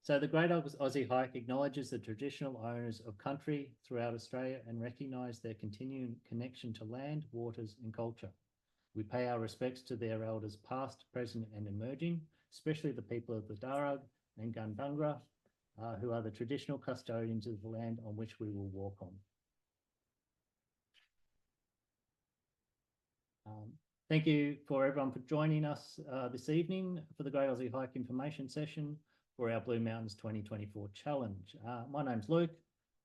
So the Great Aussie Hike acknowledges the traditional owners of country throughout Australia and recognise their continuing connection to land, waters and culture. We pay our respects to their elders past, present and emerging, especially the people of the Darug and Gundungra, who are the traditional custodians of the land on which we will walk on. Thank you for everyone for joining us this evening for the Great Aussie Hike information session for our Blue Mountains 2024 Challenge. My name's Luke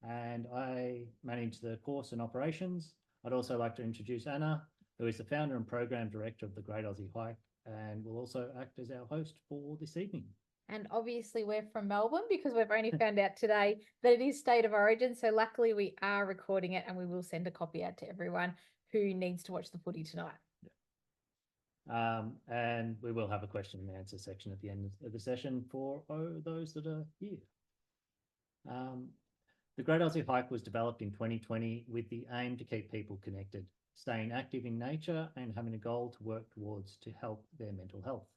and I manage the course and operations. I'd also like to introduce Anna, who is the founder and program director of the Great Aussie Hike and will also act as our host for this evening. And obviously we're from Melbourne because we've only found out today that it is state of origin. So luckily we are recording it and we will send a copy out to everyone who needs to watch the footy tonight. And we will have a question and answer section at the end of the session for those that are here. The Great Aussie Hike was developed in 2020 with the aim to keep people connected, staying active in nature and having a goal to work towards to help their mental health.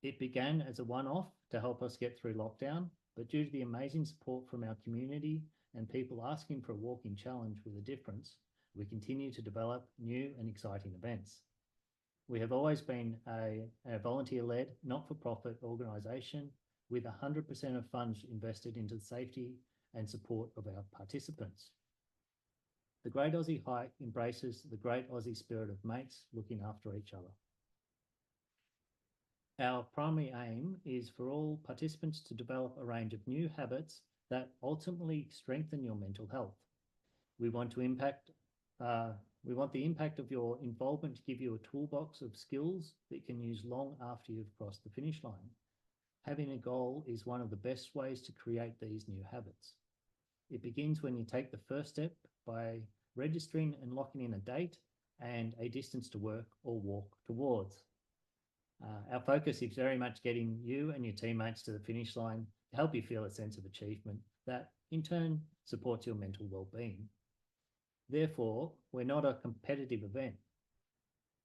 It began as a one-off to help us get through lockdown, but due to the amazing support from our community and people asking for a walking challenge with a difference, we continue to develop new and exciting events. We have always been a volunteer-led, not-for-profit organisation with 100% of funds invested into the safety and support of our participants. The Great Aussie Hike embraces the great Aussie spirit of mates looking after each other. Our primary aim is for all participants to develop a range of new habits that ultimately strengthen your mental health. We want the impact of your involvement to give you a toolbox of skills that you can use long after you've crossed the finish line. Having a goal is one of the best ways to create these new habits. It begins when you take the first step by registering and locking in a date and a distance to work or walk towards. Our focus is very much getting you and your teammates to the finish line to help you feel a sense of achievement that in turn supports your mental well-being. Therefore, we're not a competitive event.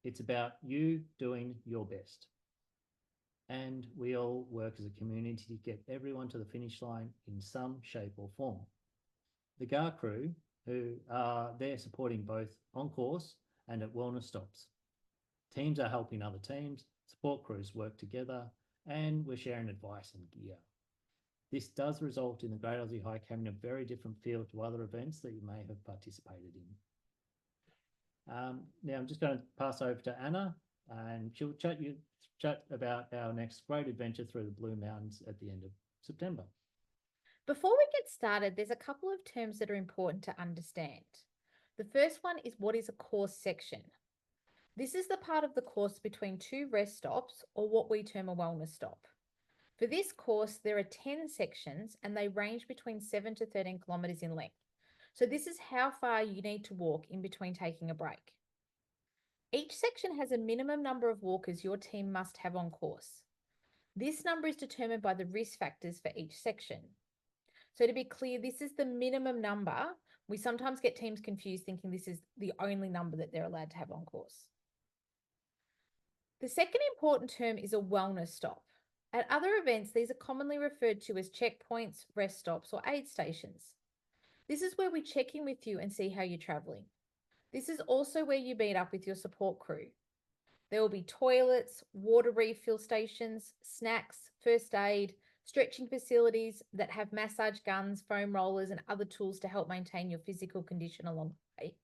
It's about you doing your best. And we all work as a community to get everyone to the finish line in some shape or form. The GAH crew, who are there supporting both on course and at wellness stops. Teams are helping other teams, support crews work together, and we're sharing advice and gear. This does result in the Great Aussie Hike having a very different feel to other events that you may have participated in. Now I'm just going to pass over to Anna and she'll chat about our next great adventure through the Blue Mountains at the end of September. Before we get started, there's a couple of terms that are important to understand. The first one is what is a course section. This is the part of the course between two rest stops or what we term a wellness stop. For this course, there are 10 sections and they range between 7 to 13 kilometres in length. So this is how far you need to walk in between taking a break. Each section has a minimum number of walkers your team must have on course. This number is determined by the risk factors for each section. So to be clear, this is the minimum number. We sometimes get teams confused thinking this is the only number that they're allowed to have on course. The second important term is a wellness stop. At other events, these are commonly referred to as checkpoints, rest stops, or aid stations. This is where we check in with you and see how you're travelling. This is also where you meet up with your support crew. There will be toilets, water refill stations, snacks, first aid, stretching facilities that have massage guns, foam rollers, and other tools to help maintain your physical condition along the way.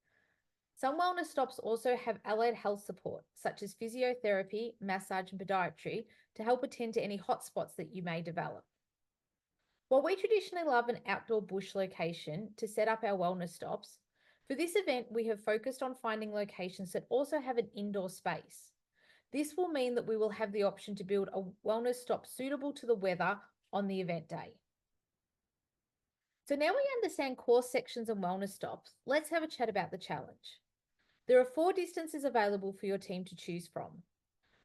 Some wellness stops also have allied health support, such as physiotherapy, massage, and podiatry to help attend to any hotspots that you may develop. While we traditionally love an outdoor bush location to set up our wellness stops, for this event, we have focused on finding locations that also have an indoor space. This will mean that we will have the option to build a wellness stop suitable to the weather on the event day. So now we understand course sections and wellness stops, let's have a chat about the challenge. There are 4 distances available for your team to choose from.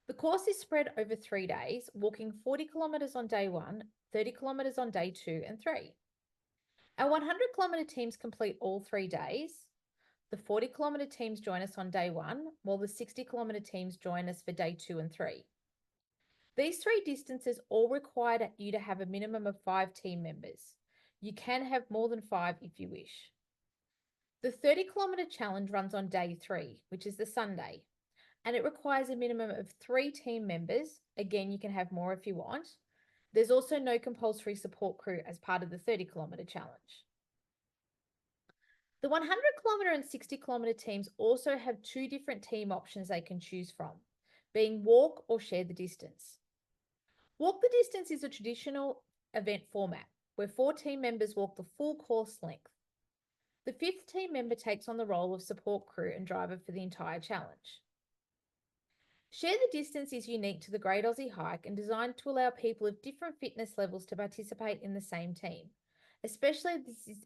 The course is spread over 3 days, walking 40 kilometres on day 1, 30 kilometres on day 2 and 3. Our 100-kilometre teams complete all 3 days. The 40-kilometre teams join us on day 1, while the 60-kilometre teams join us for day 2 and 3. These 3 distances all require you to have a minimum of 5 team members. You can have more than 5 if you wish. The 30-kilometre challenge runs on day 3, which is the Sunday, and it requires a minimum of 3 team members. Again, you can have more if you want. There's also no compulsory support crew as part of the 30-kilometre challenge. The 100-kilometre and 60-kilometre teams also have 2 different team options they can choose from, being walk or share the distance. Walk the distance is a traditional event format where 4 team members walk the full course length. The 5th team member takes on the role of support crew and driver for the entire challenge. Share the distance is unique to the Great Aussie Hike and designed to allow people of different fitness levels to participate in the same team, especially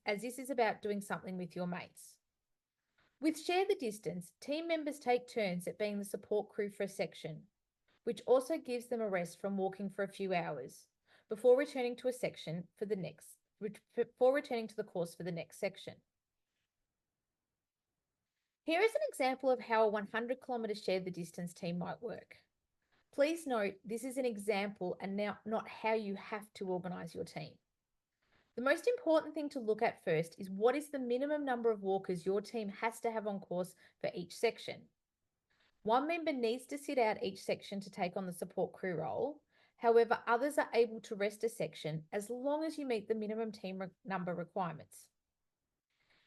as this is about doing something with your mates. With Share the Distance, team members take turns at being the support crew for a section, which also gives them a rest from walking for a few hours before returning to the course for the next section. Here is an example of how a 100-kilometre Share the Distance team might work. Please note, this is an example and not how you have to organise your team. The most important thing to look at first is what is the minimum number of walkers your team has to have on course for each section. One member needs to sit out each section to take on the support crew role. However, others are able to rest a section as long as you meet the minimum team number requirements.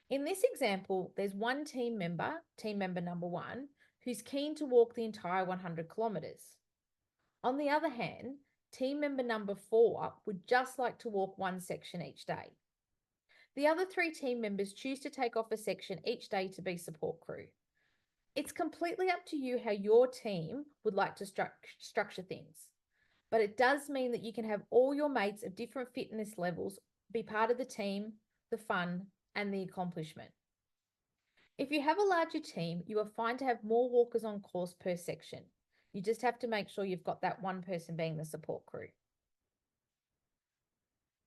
In this example, there's one team member number 1, who's keen to walk the entire 100 kilometres. On the other hand, team member number 4 would just like to walk one section each day. The other 3 team members choose to take off a section each day to be support crew. It's completely up to you how your team would like to structure things, but it does mean that you can have all your mates of different fitness levels be part of the team, the fun, and the accomplishment. If you have a larger team, you are fine to have more walkers on course per section. You just have to make sure you've got that one person being the support crew.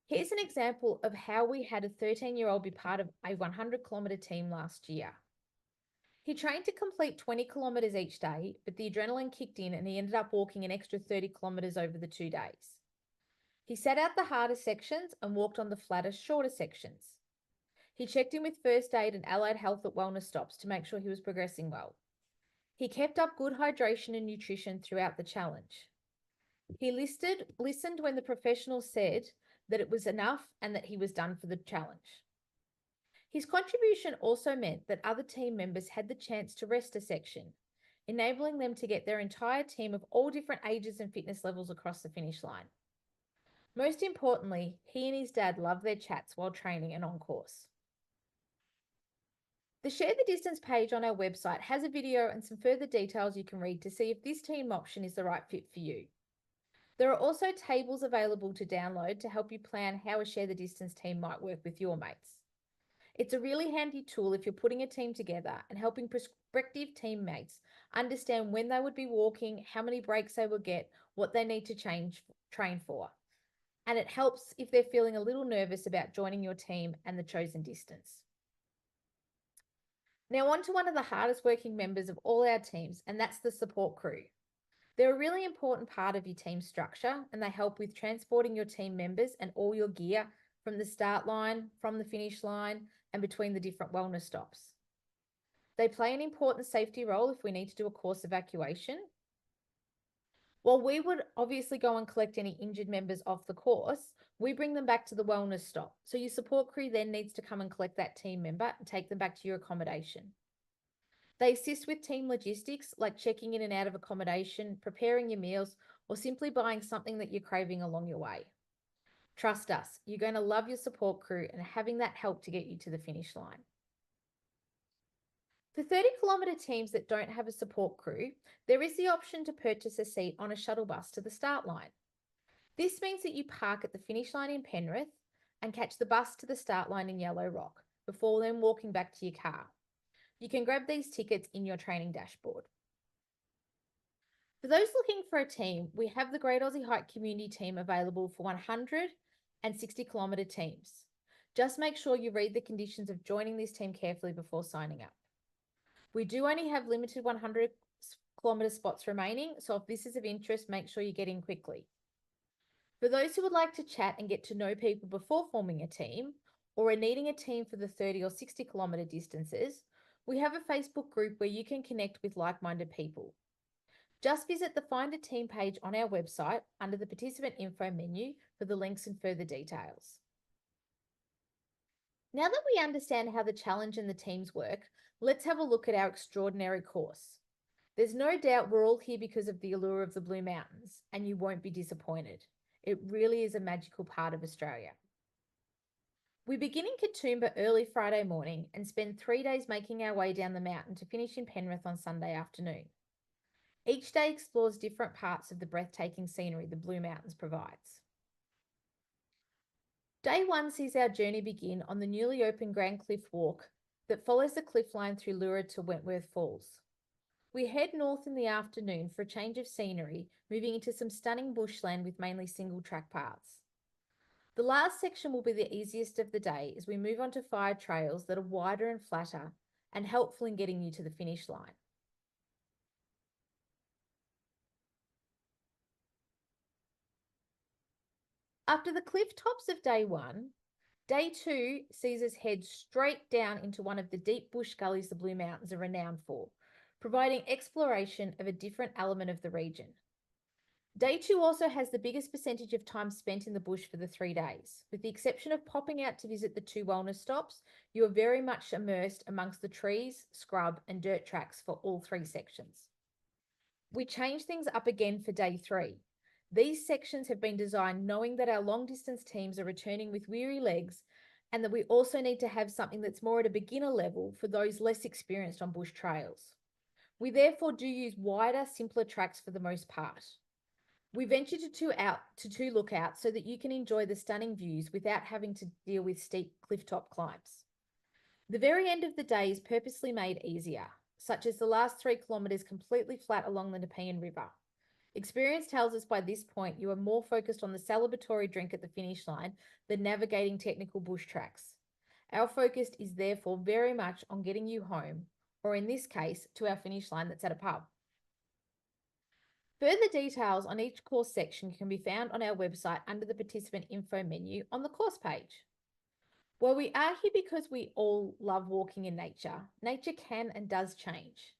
Here's an example of how we had a 13-year-old be part of a 100-kilometre team last year. He trained to complete 20 kilometres each day, but the adrenaline kicked in and he ended up walking an extra 30 kilometres over the 2 days. He sat out the harder sections and walked on the flatter, shorter sections. He checked in with first aid and allied health at wellness stops to make sure he was progressing well. He kept up good hydration and nutrition throughout the challenge. He listened when the professionals said that it was enough and that he was done for the challenge. His contribution also meant that other team members had the chance to rest a section, enabling them to get their entire team of all different ages and fitness levels across the finish line. Most importantly, he and his dad loved their chats while training and on course. The Share the Distance page on our website has a video and some further details you can read to see if this team option is the right fit for you. There are also tables available to download to help you plan how a Share the Distance team might work with your mates. It's a really handy tool if you're putting a team together and helping prospective teammates understand when they would be walking, how many breaks they will get, what they need to train for. And it helps if they're feeling a little nervous about joining your team and the chosen distance. Now on to one of the hardest working members of all our teams, and that's the support crew. They're a really important part of your team structure, and they help with transporting your team members and all your gear from the start line, from the finish line, and between the different wellness stops. They play an important safety role if we need to do a course evacuation. While we would obviously go and collect any injured members off the course, we bring them back to the wellness stop. So your support crew then needs to come and collect that team member and take them back to your accommodation. They assist with team logistics, like checking in and out of accommodation, preparing your meals, or simply buying something that you're craving along your way. Trust us, you're going to love your support crew and having that help to get you to the finish line. For 30-kilometre teams that don't have a support crew, there is the option to purchase a seat on a shuttle bus to the start line. This means that you park at the finish line in Penrith and catch the bus to the start line in Yellow Rock before then walking back to your car. You can grab these tickets in your training dashboard. For those looking for a team, we have the Great Aussie Hike community team available for 100 and 60-kilometre teams. Just make sure you read the conditions of joining this team carefully before signing up. We do only have limited 100 kilometre spots remaining, so if this is of interest, make sure you get in quickly. For those who would like to chat and get to know people before forming a team, or are needing a team for the 30 or 60 kilometre distances, we have a Facebook group where you can connect with like-minded people. Just visit the Find a Team page on our website under the Participant Info menu for the links and further details. Now that we understand how the challenge and the teams work, let's have a look at our extraordinary course. There's no doubt we're all here because of the allure of the Blue Mountains, and you won't be disappointed. It really is a magical part of Australia. We begin in Katoomba early Friday morning and spend 3 days making our way down the mountain to finish in Penrith on Sunday afternoon. Each day explores different parts of the breathtaking scenery the Blue Mountains provides. Day 1 sees our journey begin on the newly opened Grand Cliff Walk that follows the cliff line through Leura to Wentworth Falls. We head north in the afternoon for a change of scenery, moving into some stunning bushland with mainly single track paths. The last section will be the easiest of the day as we move on to fire trails that are wider and flatter and helpful in getting you to the finish line. After the cliff tops of day 1, day 2 sees us head straight down into one of the deep bush gullies the Blue Mountains are renowned for, providing exploration of a different element of the region. Day 2 also has the biggest percentage of time spent in the bush for the 3 days. With the exception of popping out to visit the 2 wellness stops, you are very much immersed amongst the trees, scrub and dirt tracks for all 3 sections. We change things up again for day 3. These sections have been designed knowing that our long distance teams are returning with weary legs and that we also need to have something that's more at a beginner level for those less experienced on bush trails. We therefore do use wider, simpler tracks for the most part. We venture to two lookouts so that you can enjoy the stunning views without having to deal with steep clifftop climbs. The very end of the day is purposely made easier, such as the last 3 kilometres completely flat along the Nepean River. Experience tells us by this point you are more focused on the celebratory drink at the finish line than navigating technical bush tracks. Our focus is therefore very much on getting you home, or in this case, to our finish line that's at a pub. Further details on each course section can be found on our website under the Participant Info menu on the course page. While we are here because we all love walking in nature, nature can and does change.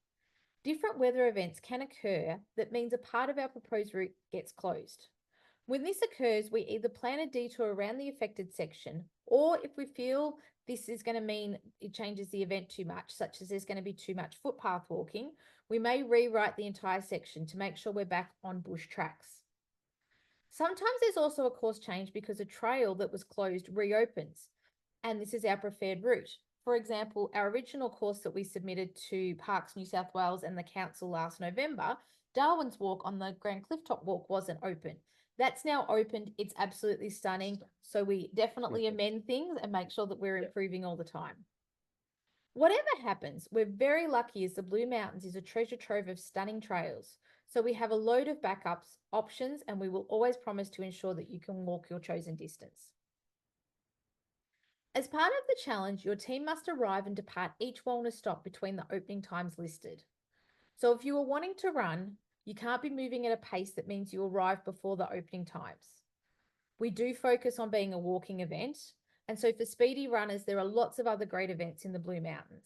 Different weather events can occur that means a part of our proposed route gets closed. When this occurs, we either plan a detour around the affected section, or if we feel this is going to mean it changes the event too much, such as there's going to be too much footpath walking, we may rewrite the entire section to make sure we're back on bush tracks. Sometimes there's also a course change because a trail that was closed reopens, and this is our preferred route. For example, our original course that we submitted to Parks New South Wales and the council last November, Darwin's Walk on the Grand Clifftop Walk wasn't open. That's now opened. It's absolutely stunning. So we definitely amend things and make sure that we're improving all the time. Whatever happens, we're very lucky as the Blue Mountains is a treasure trove of stunning trails. So we have a load of backups, options, and we will always promise to ensure that you can walk your chosen distance. As part of the challenge, your team must arrive and depart each wellness stop between the opening times listed. So if you are wanting to run, you can't be moving at a pace that means you arrive before the opening times. We do focus on being a walking event, and so for speedy runners, there are lots of other great events in the Blue Mountains.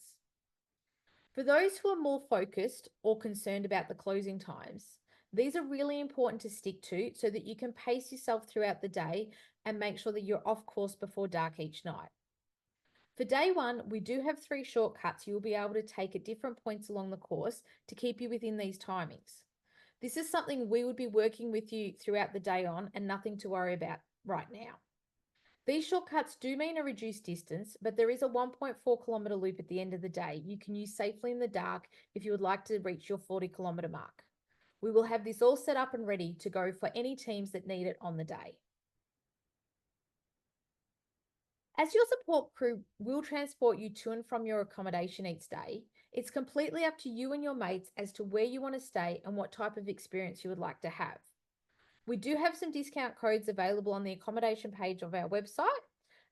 For those who are more focused or concerned about the closing times, these are really important to stick to so that you can pace yourself throughout the day and make sure that you're off course before dark each night. For day 1, we do have 3 shortcuts you'll be able to take at different points along the course to keep you within these timings. This is something we would be working with you throughout the day on and nothing to worry about right now. These shortcuts do mean a reduced distance, but there is a 1.4 kilometre loop at the end of the day you can use safely in the dark if you would like to reach your 40 kilometre mark. We will have this all set up and ready to go for any teams that need it on the day. As your support crew will transport you to and from your accommodation each day, it's completely up to you and your mates as to where you want to stay and what type of experience you would like to have. We do have some discount codes available on the accommodation page of our website,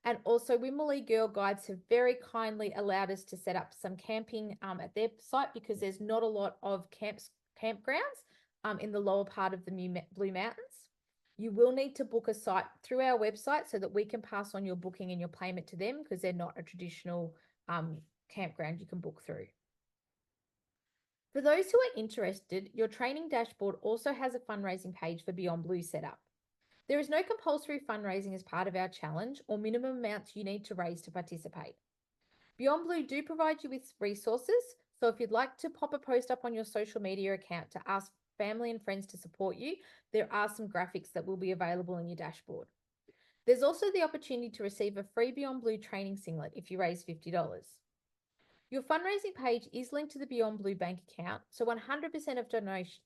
and also Wimberley Girl Guides have very kindly allowed us to set up some camping at their site because there's not a lot of campgrounds in the lower part of the Blue Mountains. You will need to book a site through our website so that we can pass on your booking and your payment to them, because they're not a traditional campground you can book through. For those who are interested, your training dashboard also has a fundraising page for Beyond Blue set up. There is no compulsory fundraising as part of our challenge or minimum amounts you need to raise to participate. Beyond Blue do provide you with resources, so if you'd like to pop a post up on your social media account to ask family and friends to support you, there are some graphics that will be available in your dashboard. There's also the opportunity to receive a free Beyond Blue training singlet if you raise $50. Your fundraising page is linked to the Beyond Blue bank account, so 100% of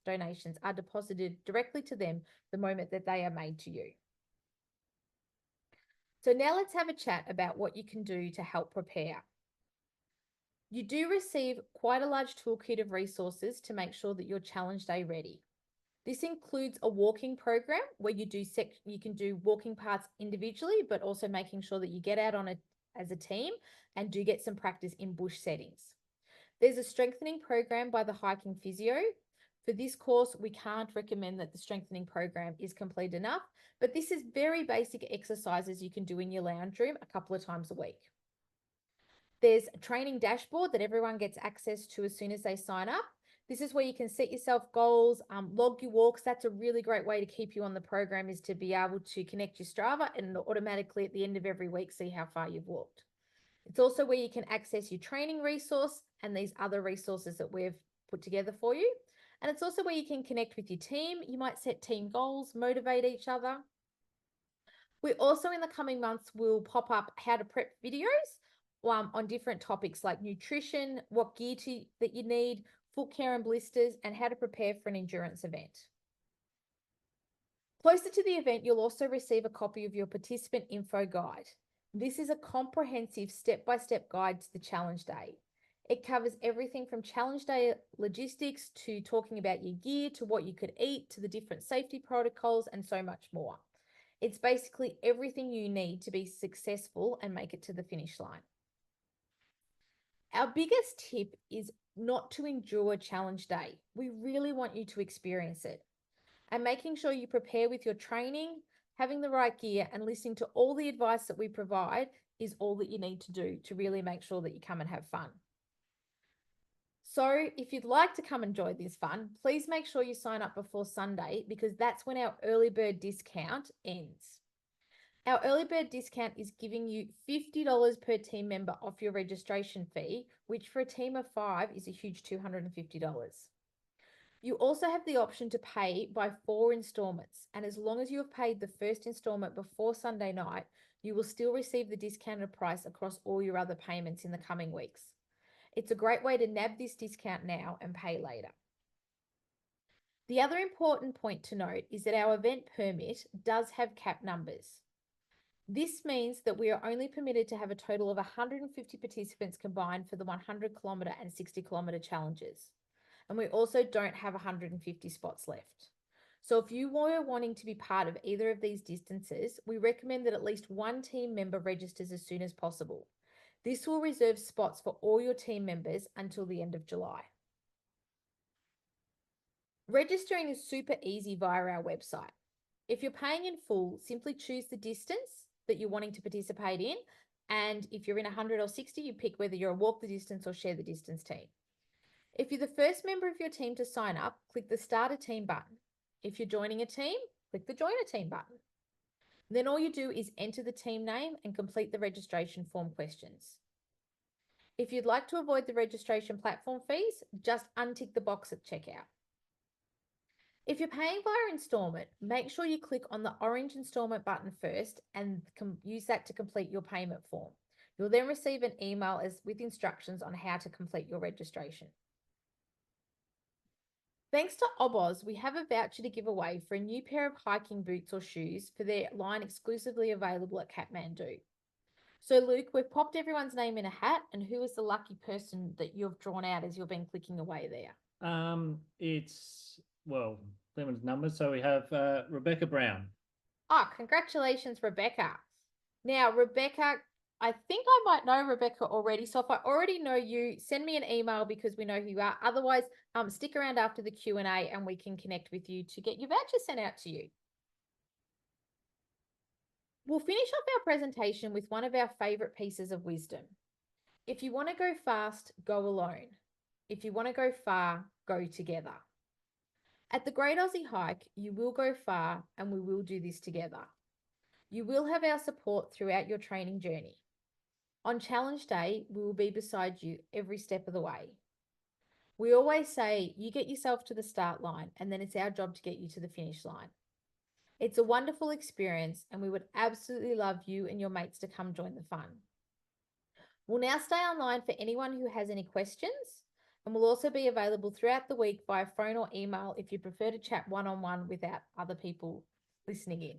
donations are deposited directly to them the moment that they are made to you. So now let's have a chat about what you can do to help prepare. You do receive quite a large toolkit of resources to make sure that you're challenge day ready. This includes a walking program where you can do walking parts individually, but also making sure that you get out on it as a team and do get some practice in bush settings. There's a strengthening program by the hiking physio. For this course, we can't recommend that the strengthening program is complete enough, but this is very basic exercises you can do in your lounge room a couple of times a week. There's a training dashboard that everyone gets access to as soon as they sign up. This is where you can set yourself goals, log your walks. That's a really great way to keep you on the program, is to be able to connect your Strava and automatically at the end of every week see how far you've walked. It's also where you can access your training resource and these other resources that we've put together for you. And it's also where you can connect with your team. You might set team goals, motivate each other. We also, in the coming months, will pop up how to prep videos on different topics like nutrition, what gear that you need, foot care and blisters, and how to prepare for an endurance event. Closer to the event, you'll also receive a copy of your participant info guide. This is a comprehensive step-by-step guide to the challenge day. It covers everything from challenge day logistics to talking about your gear, to what you could eat, to the different safety protocols, and so much more. It's basically everything you need to be successful and make it to the finish line. Our biggest tip is not to endure challenge day. We really want you to experience it. And making sure you prepare with your training, having the right gear, and listening to all the advice that we provide is all that you need to do to really make sure that you come and have fun. So if you'd like to come and enjoy this fun, please make sure you sign up before Sunday, because that's when our early bird discount ends. Our early bird discount is giving you $50 per team member off your registration fee, which for a team of 5 is a huge $250. You also have the option to pay by 4 installments, and as long as you have paid the first installment before Sunday night, you will still receive the discounted price across all your other payments in the coming weeks. It's a great way to nab this discount now and pay later. The other important point to note is that our event permit does have cap numbers. This means that we are only permitted to have a total of 150 participants combined for the 100-kilometre and 60-kilometre challenges. And we also don't have 150 spots left. So if you were wanting to be part of either of these distances, we recommend that at least one team member registers as soon as possible. This will reserve spots for all your team members until the end of July. Registering is super easy via our website. If you're paying in full, simply choose the distance that you're wanting to participate in. And if you're in 100 or 60, you pick whether you're a walk the distance or share the distance team. If you're the first member of your team to sign up, click the Start a Team button. If you're joining a team, click the Join a Team button. Then all you do is enter the team name and complete the registration form questions. If you'd like to avoid the registration platform fees, just untick the box at checkout. If you're paying via installment, make sure you click on the orange installment button first and use that to complete your payment form. You'll then receive an email with instructions on how to complete your registration. Thanks to Oboz, we have a voucher to give away for a new pair of hiking boots or shoes for their line exclusively available at Kathmandu. So Luke, we've popped everyone's name in a hat, and who is the lucky person that you've drawn out as you've been clicking away there? It's, well, Clement's numbers. So we have Rebecca Brown. Oh, congratulations, Rebecca. Now, Rebecca, I think I might know Rebecca already. So if I already know you, send me an email because we know who you are. Otherwise, stick around after the Q&A and we can connect with you to get your voucher sent out to you. We'll finish off our presentation with one of our favorite pieces of wisdom. If you want to go fast, go alone. If you want to go far, go together. At the Great Aussie Hike, you will go far and we will do this together. You will have our support throughout your training journey. On challenge day, we will be beside you every step of the way. We always say you get yourself to the start line and then it's our job to get you to the finish line. It's a wonderful experience and we would absolutely love you and your mates to come join the fun. We'll now stay online for anyone who has any questions, and we'll also be available throughout the week via phone or email if you prefer to chat one-on-one without other people listening in.